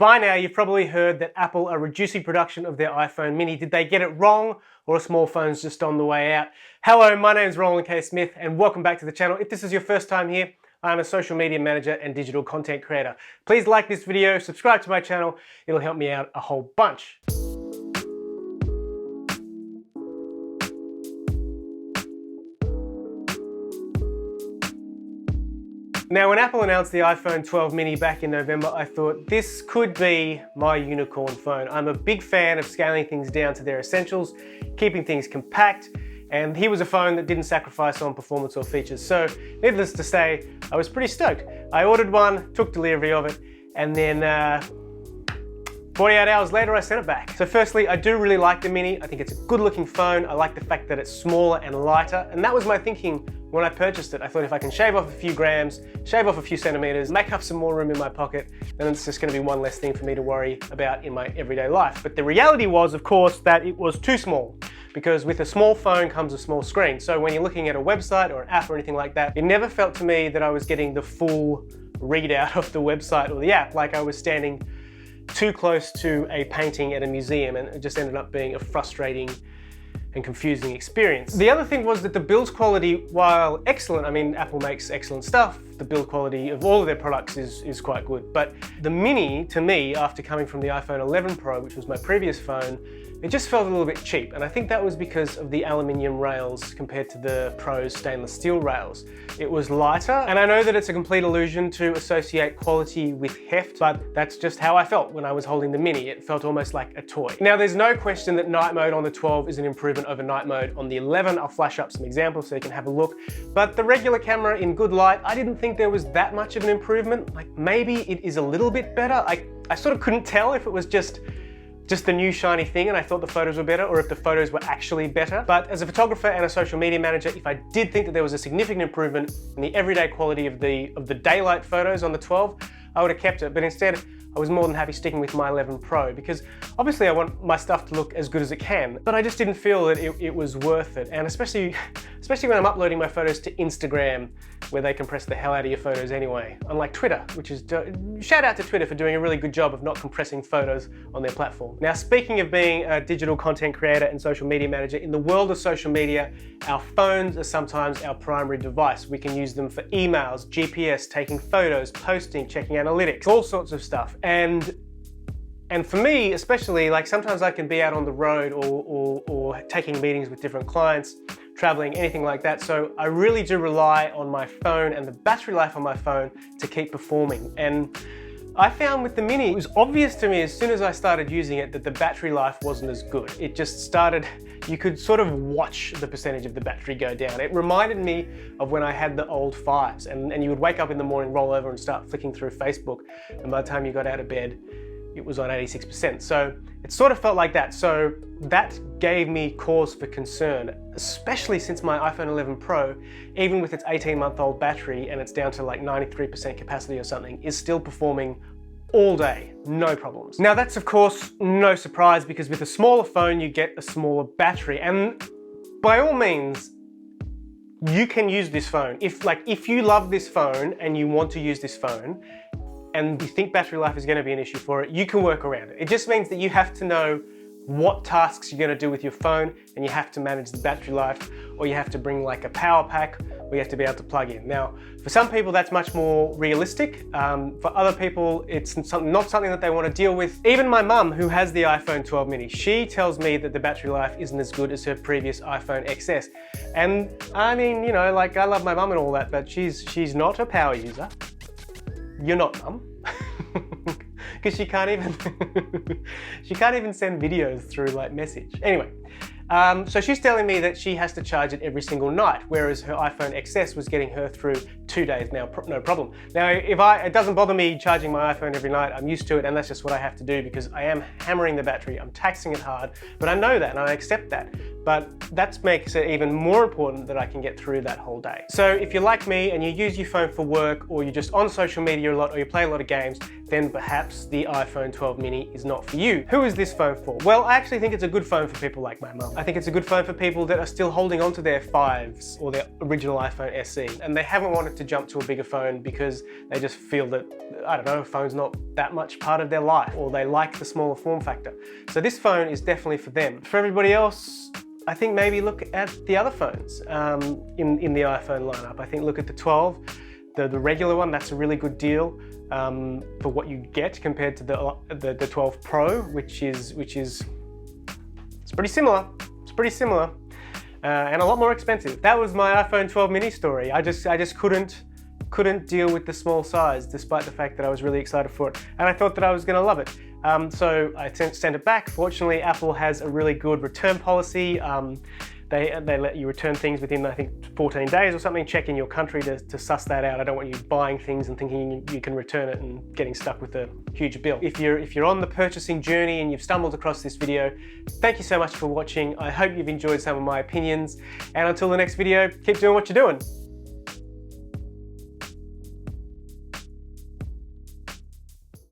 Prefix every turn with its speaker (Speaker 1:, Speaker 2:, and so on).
Speaker 1: By now, you've probably heard that Apple are reducing production of their iPhone mini. Did they get it wrong, or are small phones just on the way out? Hello, my name is Roland K. Smith, and welcome back to the channel. If this is your first time here, I'm a social media manager and digital content creator. Please like this video, subscribe to my channel. It'll help me out a whole bunch. Now, when Apple announced the iPhone 12 mini back in November, I thought this could be my unicorn phone. I'm a big fan of scaling things down to their essentials, keeping things compact, and here was a phone that didn't sacrifice on performance or features. So, needless to say, I was pretty stoked. I ordered one, took delivery of it, and then 48 hours later, I sent it back. So firstly, I do really like the Mini. I think it's a good looking phone. I like the fact that it's smaller and lighter. And that was my thinking when I purchased it. I thought if I can shave off a few grams, shave off a few centimeters, make up some more room in my pocket, then it's just gonna be one less thing for me to worry about in my everyday life. But the reality was, of course, that it was too small, because with a small phone comes a small screen. So when you're looking at a website or an app or anything like that, it never felt to me that I was getting the full readout of the website or the app, like I was standing too close to a painting at a museum, and it just ended up being a frustrating and confusing experience. The other thing was that the build quality, while excellent, I mean, Apple makes excellent stuff, the build quality of all of their products is quite good. But the Mini, to me, after coming from the iPhone 11 Pro, which was my previous phone, it just felt a little bit cheap. And I think that was because of the aluminium rails compared to the Pro's stainless steel rails. It was lighter, and I know that it's a complete illusion to associate quality with heft, but that's just how I felt when I was holding the Mini. It felt almost like a toy. Now, there's no question that night mode on the 12 is an improvement over night mode on the 11. I'll flash up some examples so you can have a look. But the regular camera in good light, I didn't think there was that much of an improvement. Like, maybe it is a little bit better. I sort of couldn't tell if it was just the new shiny thing and I thought the photos were better, or if the photos were actually better. But as a photographer and a social media manager, if I did think that there was a significant improvement in the everyday quality of the daylight photos on the 12, I would have kept it. But instead, I was more than happy sticking with my 11 Pro, because obviously I want my stuff to look as good as it can, but I just didn't feel that it was worth it. And especially when I'm uploading my photos to Instagram, where they compress the hell out of your photos anyway. Unlike Twitter, which is, shout out to Twitter for doing a really good job of not compressing photos on their platform. Now, speaking of being a digital content creator and social media manager, in the world of social media, our phones are sometimes our primary device. We can use them for emails, GPS, taking photos, posting, checking analytics, all sorts of stuff. And for me, especially, like sometimes I can be out on the road or taking meetings with different clients, traveling, anything like that. So I really do rely on my phone and the battery life on my phone to keep performing. And I found with the Mini, it was obvious to me as soon as I started using it that the battery life wasn't as good. It just started, you could sort of watch the percentage of the battery go down. It reminded me of when I had the old 5s and you would wake up in the morning, roll over and start flicking through Facebook. And by the time you got out of bed, it was on 86%. So it sort of felt like that. So that gave me cause for concern, especially since my iPhone 11 Pro, even with its 18-month-old battery and it's down to like 93% capacity or something, is still performing all day, no problems. Now that's of course no surprise, because with a smaller phone, you get a smaller battery. And by all means, you can use this phone. If you love this phone and you want to use this phone, and you think battery life is going to be an issue for it, you can work around it. It just means that you have to know what tasks you're going to do with your phone, and you have to manage the battery life, or you have to bring like a power pack, or you have to be able to plug in. Now, for some people that's much more realistic. For other people, it's not something that they want to deal with. Even my mum, who has the iPhone 12 mini, she tells me that the battery life isn't as good as her previous iPhone XS. And I mean, you know, like I love my mum and all that, but she's not a power user. You're not, Mum, because she can't even send videos through like message. Anyway, so she's telling me that she has to charge it every single night, whereas her iPhone XS was getting her through 2 days now, no problem. Now, it doesn't bother me charging my iPhone every night. I'm used to it, and that's just what I have to do because I am hammering the battery, I'm taxing it hard, but I know that and I accept that. But that makes it even more important that I can get through that whole day. So if you're like me and you use your phone for work, or you're just on social media a lot, or you play a lot of games, then perhaps the iPhone 12 mini is not for you. Who is this phone for? Well, I actually think it's a good phone for people like my mum. I think it's a good phone for people that are still holding on to their 5s or their original iPhone SE, and they haven't wanted to jump to a bigger phone because they just feel that, I don't know, a phone's not that much part of their life, or they like the smaller form factor. So this phone is definitely for them. For everybody else, I think maybe look at the other phones in the iPhone lineup. I think look at the 12, the regular one. That's a really good deal for what you get compared to the 12 Pro, which is it's pretty similar. It's pretty similar and a lot more expensive. That was my iPhone 12 mini story. I just couldn't deal with the small size, despite the fact that I was really excited for it, and I thought that I was going to love it. So I sent it back. Fortunately, Apple has a really good return policy. They let you return things within, I think, 14 days or something. Check in your country to suss that out. I don't want you buying things and thinking you can return it and getting stuck with a huge bill. If you're on the purchasing journey and you've stumbled across this video, thank you so much for watching. I hope you've enjoyed some of my opinions. And until the next video, keep doing what you're doing.